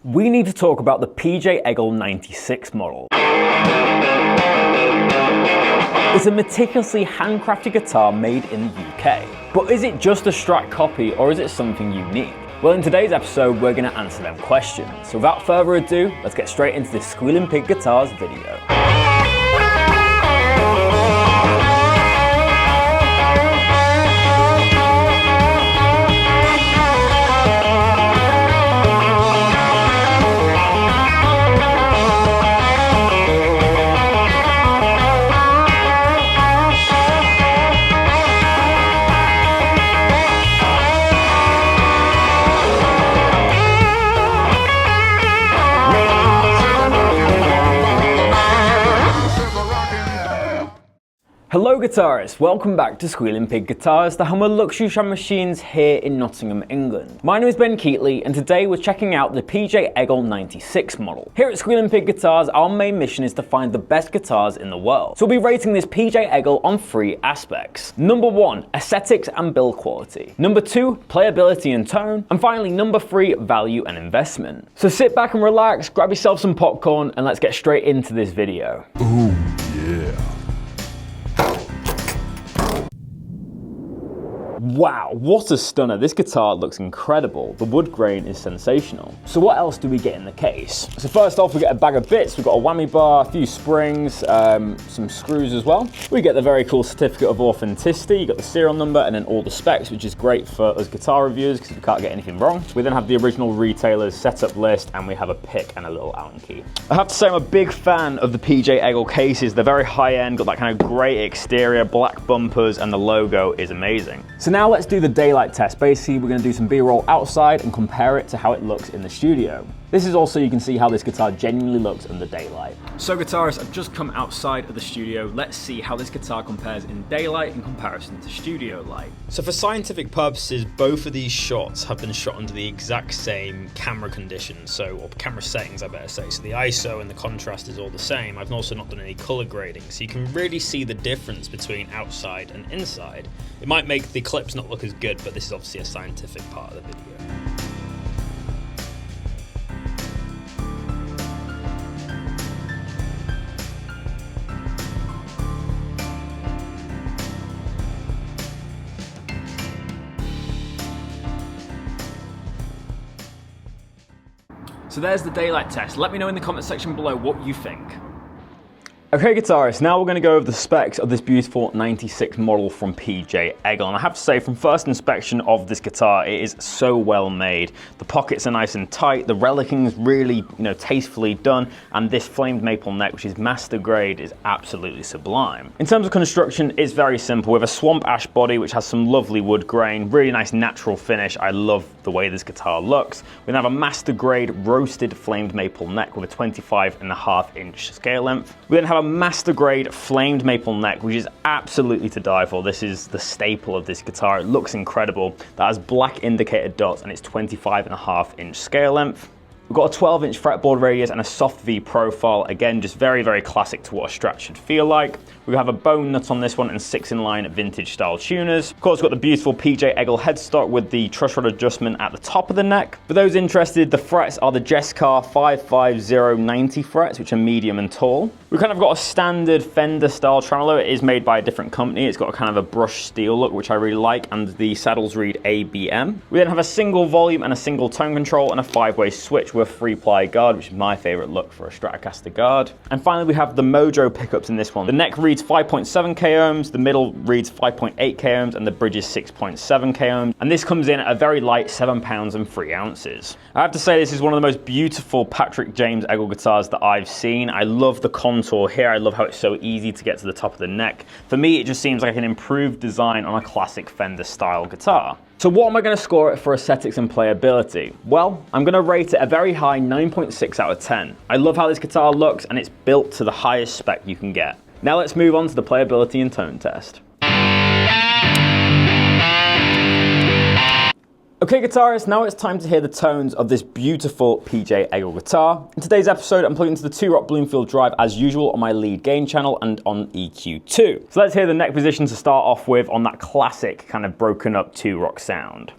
we need to talk about the PJ Eggle 96 model. It's a meticulously handcrafted guitar made in the UK. But is it just a Strat copy or is it something unique? Well, in today's episode, we're going to answer them questions. So without further ado, let's get straight into this Squealing Pig Guitars video. Hello guitarists, welcome back to Squealing Pig Guitars, the home of luxury drum machines here in Nottingham, England. My name is Keightley and today we're checking out the PJ Eggle 96 model. Here at Squealing Pig Guitars, our main mission is to find the best guitars in the world. So we'll be rating this PJ Eggle on 3 aspects. Number 1, aesthetics and build quality. Number 2, playability and tone. And finally, number 3, value and investment. So sit back and relax, grab yourself some popcorn and let's get straight into this video. Ooh, yeah. Wow, what a stunner. This guitar looks incredible. The wood grain is sensational. So what else do we get in the case? So first off, we get a bag of bits. We've got a whammy bar, a few springs, some screws as well. We get the very cool certificate of authenticity. You got the serial number and then all the specs, which is great for us guitar reviewers because we can't get anything wrong. We then have the original retailer's setup list and we have a pick and a little Allen key. I have to say I'm a big fan of the PJ Eggle cases. They're very high end, got that kind of grey exterior, black bumpers, and the logo is amazing. So now let's do the daylight test. Basically, we're going to do some B-roll outside and compare it to how it looks in the studio. This is also, you can see how this guitar genuinely looks under daylight. So guitarists, I've just come outside of the studio. Let's see how this guitar compares in daylight in comparison to studio light. So for scientific purposes, both of these shots have been shot under the exact same camera conditions, or camera settings I better say. So the ISO and the contrast is all the same. I've also not done any color grading, so you can really see the difference between outside and inside. It might make the clips not look as good, but this is obviously a scientific part of the video. So there's the daylight test. Let me know in the comment section below what you think. Okay guitarists, now we're going to go over the specs of this beautiful 96 model from PJ Eggle. And I have to say, from first inspection of this guitar, it is so well made. The pockets are nice and tight, the relicing's really, tastefully done, and this flamed maple neck, which is master grade, is absolutely sublime. In terms of construction, it's very simple, with a swamp ash body, which has some lovely wood grain, really nice natural finish. I love the way this guitar looks. We then have a master grade roasted flamed maple neck with a 25.5-inch scale length. We then have a master grade flamed maple neck, which is absolutely to die for. This is the staple of this guitar. It looks incredible. That has black indicator dots and it's 25.5-inch scale length. We've got a 12-inch fretboard radius and a soft V profile. Again, just very, very classic to what a Strat should feel like. We have a bone nut on this one and 6-in-line vintage style tuners. Of course, we've got the beautiful PJ Eggle headstock with the truss rod adjustment at the top of the neck. For those interested, the frets are the Jessica 55090 frets, which are medium and tall. We've kind of got a standard Fender style tremolo. It is made by a different company. It's got a kind of a brushed steel look, which I really like, and the saddles read ABM. We then have a single volume and a single tone control and a 5-way switch with a 3-ply guard, which is my favorite look for a Stratocaster guard. And finally, we have the Mojo pickups in this one. The neck reads 5.7 k ohms, the middle reads 5.8 k ohms, and the bridge is 6.7 k ohms. And this comes in at a very light 7 pounds and 3 ounces. I have to say, this is one of the most beautiful Patrick James Eggle guitars that I've seen. I love the contour here. I love how it's so easy to get to the top of the neck. For me, it just seems like an improved design on a classic Fender style guitar. So what am I going to score it for aesthetics and playability? Well, I'm going to rate it a very high 9.6 out of 10. I love how this guitar looks and it's built to the highest spec you can get. Now let's move on to the playability and tone test. Okay guitarists, now it's time to hear the tones of this beautiful PJ Eggle guitar. In today's episode, I'm plugging into the 2-Rock Bloomfield drive as usual on my lead gain channel and on EQ2. So let's hear the neck position to start off with on that classic kind of broken up 2-Rock sound.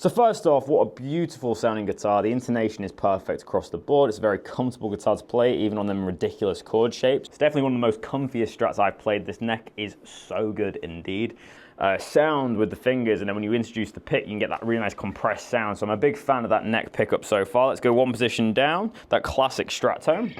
So first off, what a beautiful sounding guitar. The intonation is perfect across the board. It's a very comfortable guitar to play, even on them ridiculous chord shapes. It's definitely one of the most comfiest Strats I've played. This neck is so good indeed. Sound with the fingers, and then when you introduce the pick, you can get that really nice compressed sound. So I'm a big fan of that neck pickup so far. Let's go one position down, that classic Strat tone.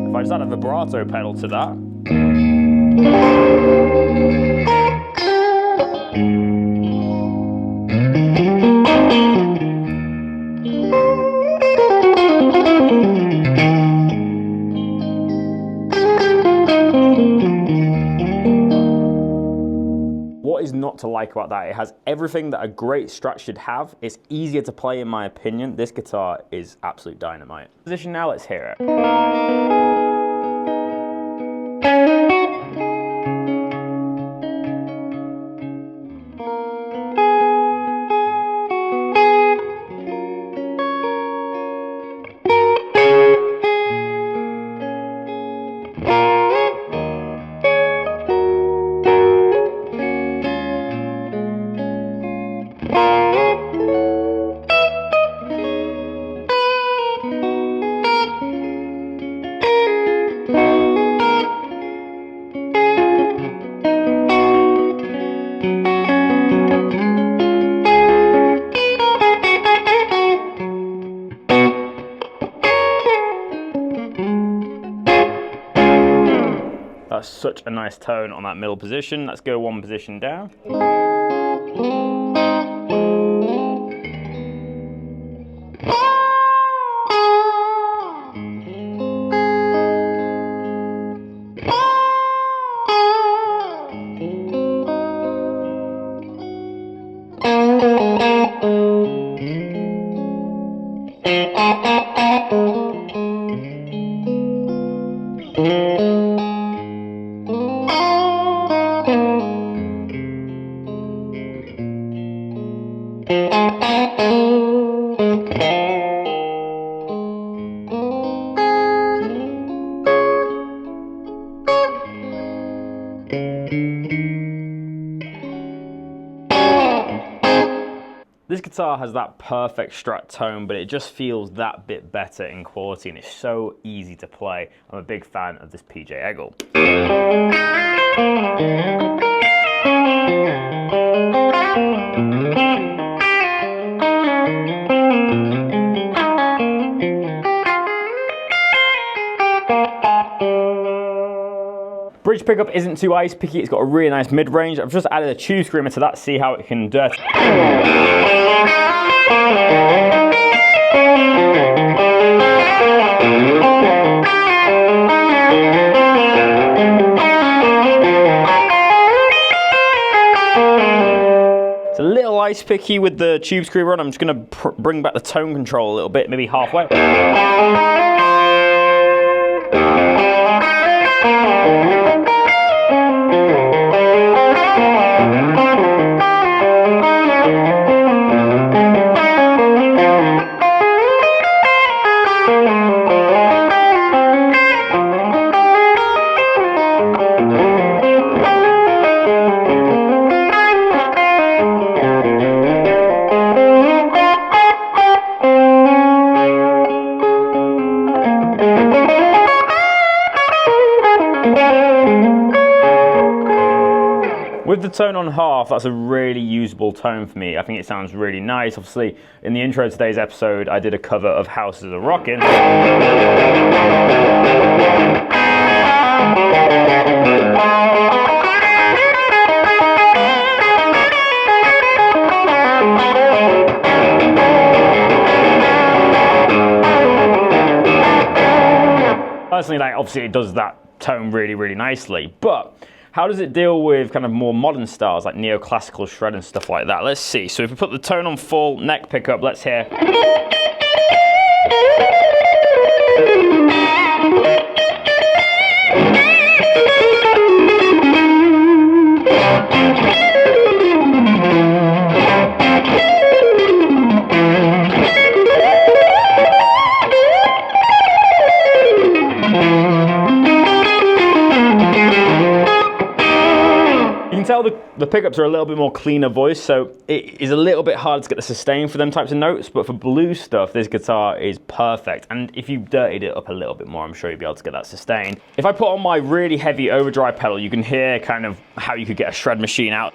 If I just add a vibrato pedal to that. What is not to like about that? It has everything that a great Strat should have. It's easier to play in my opinion. This guitar is absolute dynamite. Position now, let's hear it. That's such a nice tone on that middle position. Let's go one position down. This guitar has that perfect Strat tone, but it just feels that bit better in quality, and it's so easy to play. I'm a big fan of this PJ Eggle. Bridge pickup isn't too ice picky, it's got a really nice mid-range. I've just added a tube screamer to that, see how it can do. It's a little ice picky with the tube screamer on. I'm just going to bring back the tone control a little bit, maybe halfway. With the tone on half, that's a really usable tone for me. I think it sounds really nice. Obviously, in the intro to today's episode, I did a cover of Houses Are Rockin'. Personally, like, obviously it does that tone really, really nicely, but how does it deal with kind of more modern styles like neoclassical shred and stuff like that? Let's see. So if we put the tone on full, neck pickup, let's hear. tell the pickups are a little bit more cleaner voice, so it is a little bit harder to get the sustain for them types of notes, but for blues stuff, this guitar is perfect. And if you dirtied it up a little bit more, I'm sure you'll be able to get that sustain. If I put on my really heavy overdrive pedal, you can hear kind of how you could get a shred machine out.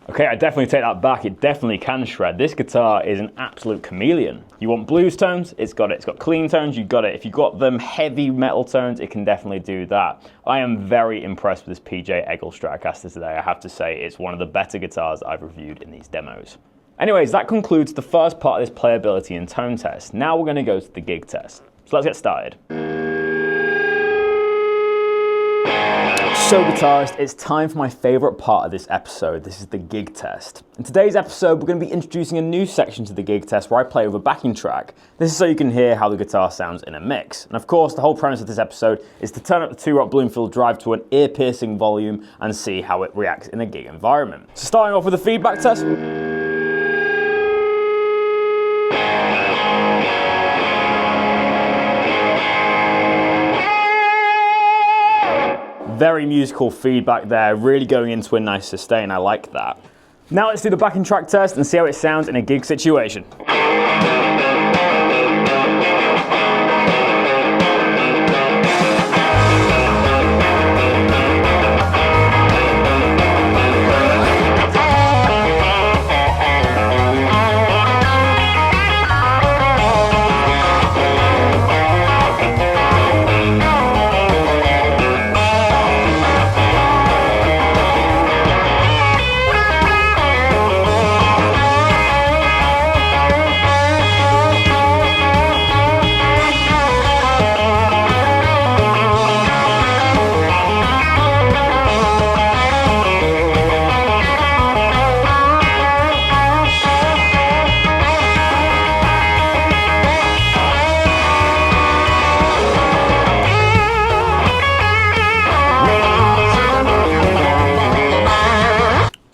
Okay, I definitely take that back. It definitely can shred. This guitar is an absolute chameleon. You want blues tones? It's got it. It's got clean tones? You got it. If you've got them heavy metal tones, it can definitely do that. I am very impressed with this PJ Eggle Stratocaster today. I have to say, it's one of the better guitars I've reviewed in these demos. Anyways, that concludes the first part of this playability and tone test. Now we're going to go to the gig test. So let's get started. So guitarists, it's time for my favorite part of this episode. This is the gig test. In today's episode, we're going to be introducing a new section to the gig test where I play with a backing track. This is so you can hear how the guitar sounds in a mix. And of course, the whole premise of this episode is to turn up the 2-Rock Bloomfield drive to an ear-piercing volume and see how it reacts in a gig environment. So starting off with a feedback test. Very musical feedback there, really going into a nice sustain. I like that. Now let's do the backing track test and see how it sounds in a gig situation.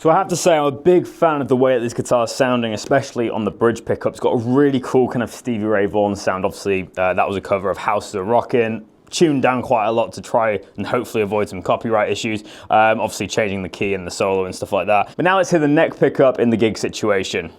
So I have to say, I'm a big fan of the way that this guitar is sounding, especially on the bridge pickup. It's got a really cool kind of Stevie Ray Vaughan sound. Obviously, that was a cover of Houses of Rockin', tuned down quite a lot to try and hopefully avoid some copyright issues. Obviously changing the key and the solo and stuff like that. But now let's hear the neck pickup in the gig situation.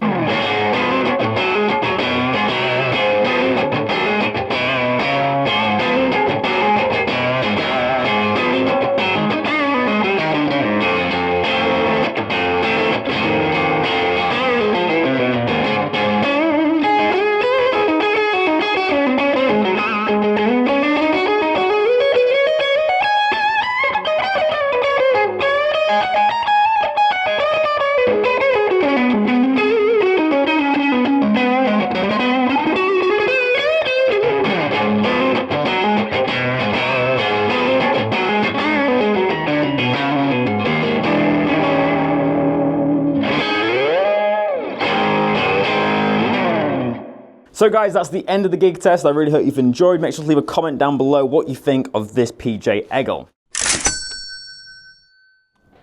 So guys, that's the end of the gig test. I really hope you've enjoyed. Make sure to leave a comment down below what you think of this PJ Eggle.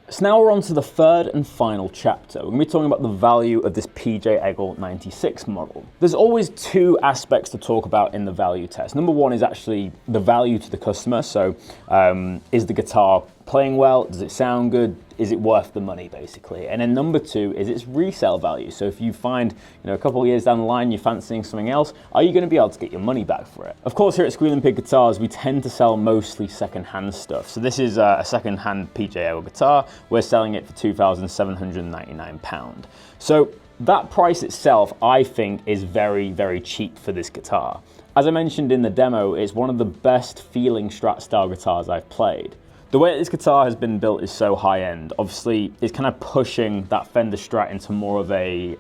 So now we're on to the third and final chapter. We're going to be talking about the value of this PJ Eggle 96 model. There's always two aspects to talk about in the value test. Number one is actually the value to the customer. So is the guitar playing well? Does it sound good? Is it worth the money, basically? And then number two is its resale value. So if you find, a couple of years down the line you're fancying something else, are you going to be able to get your money back for it? Of course, here at Squealing Pig Guitars, we tend to sell mostly second-hand stuff. So this is a second-hand PJ Eggle guitar. We're selling it for £2,799. So that price itself, I think, is very, very cheap for this guitar. As I mentioned in the demo, it's one of the best feeling Strat style guitars I've played. The way that this guitar has been built is so high-end. Obviously, it's kind of pushing that Fender Strat into more of a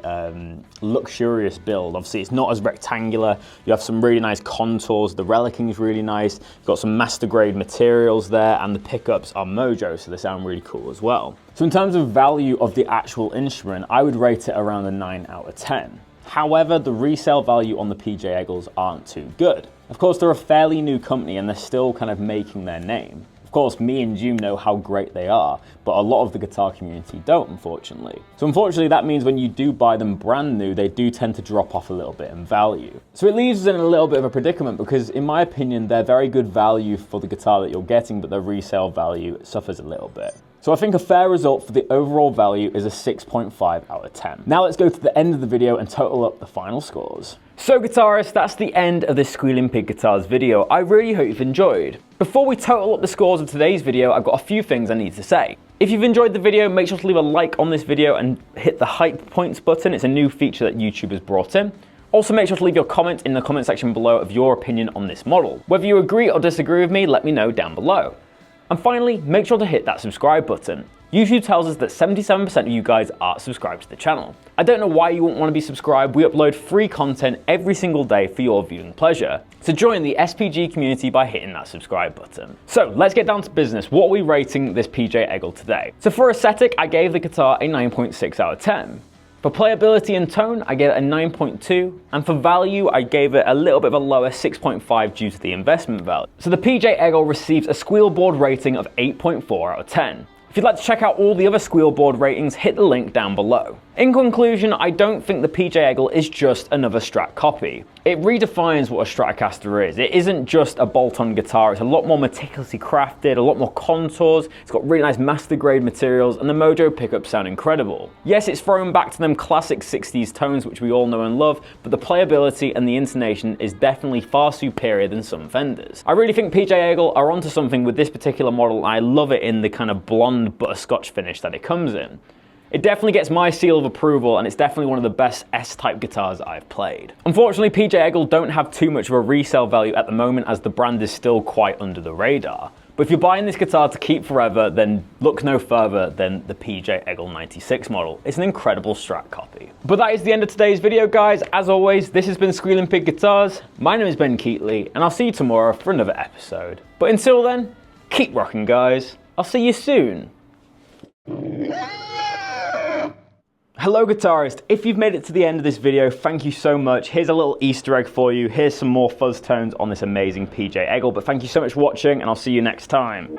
luxurious build. Obviously, it's not as rectangular. You have some really nice contours. The relicking is really nice. You've got some master-grade materials there, and the pickups are Mojo, so they sound really cool as well. So in terms of value of the actual instrument, I would rate it around a 9 out of 10. However, the resale value on the PJ Eggles aren't too good. Of course, they're a fairly new company, and they're still kind of making their name. Of course, me and you know how great they are, but a lot of the guitar community don't, unfortunately. So unfortunately, that means when you do buy them brand new, they do tend to drop off a little bit in value. So it leaves us in a little bit of a predicament because, in my opinion, they're very good value for the guitar that you're getting, but their resale value suffers a little bit. So I think a fair result for the overall value is a 6.5 out of 10. Now let's go to the end of the video and total up the final scores. So guitarists, that's the end of this Squealing Pig Guitars video. I really hope you've enjoyed. Before we total up the scores of today's video, I've got a few things I need to say. If you've enjoyed the video, make sure to leave a like on this video and hit the hype points button. It's a new feature that YouTube has brought in. Also, make sure to leave your comment in the comment section below of your opinion on this model. Whether you agree or disagree with me, let me know down below. And finally, make sure to hit that subscribe button. YouTube tells us that 77% of you guys are subscribed to the channel. I don't know why you wouldn't want to be subscribed. We upload free content every single day for your viewing pleasure. So join the SPG community by hitting that subscribe button. So let's get down to business. What are we rating this PJ Eggle today? So for aesthetic, I gave the guitar a 9.6 out of 10. For playability and tone, I gave it a 9.2, and for value, I gave it a little bit of a lower 6.5 due to the investment value. So the PJ Eggle receives a squeal board rating of 8.4 out of 10. If you'd like to check out all the other squeal board ratings, hit the link down below. In conclusion, I don't think the PJ Eggle is just another Strat copy. It redefines what a Stratocaster is. It isn't just a bolt-on guitar, it's a lot more meticulously crafted, a lot more contours, it's got really nice master-grade materials, and the Mojo pickups sound incredible. Yes, it's thrown back to them classic 60s tones which we all know and love, but the playability and the intonation is definitely far superior than some Fenders. I really think PJ Eggle are onto something with this particular model, and I love it in the kind of blonde butterscotch finish that it comes in. It definitely gets my seal of approval, and it's definitely one of the best S-type guitars I've played. Unfortunately, PJ Eggle don't have too much of a resale value at the moment as the brand is still quite under the radar. But if you're buying this guitar to keep forever, then look no further than the PJ Eggle 96 model. It's an incredible Strat copy. But that is the end of today's video, guys. As always, this has been Squealing Pig Guitars. My name is Ben Keightley, and I'll see you tomorrow for another episode. But until then, keep rocking, guys. I'll see you soon. Hello guitarist, if you've made it to the end of this video, thank you so much. Here's a little Easter egg for you. Here's some more fuzz tones on this amazing PJ Eggle, but thank you so much for watching, and I'll see you next time.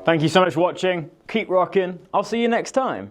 Thank you so much for watching. Keep rocking. I'll see you next time.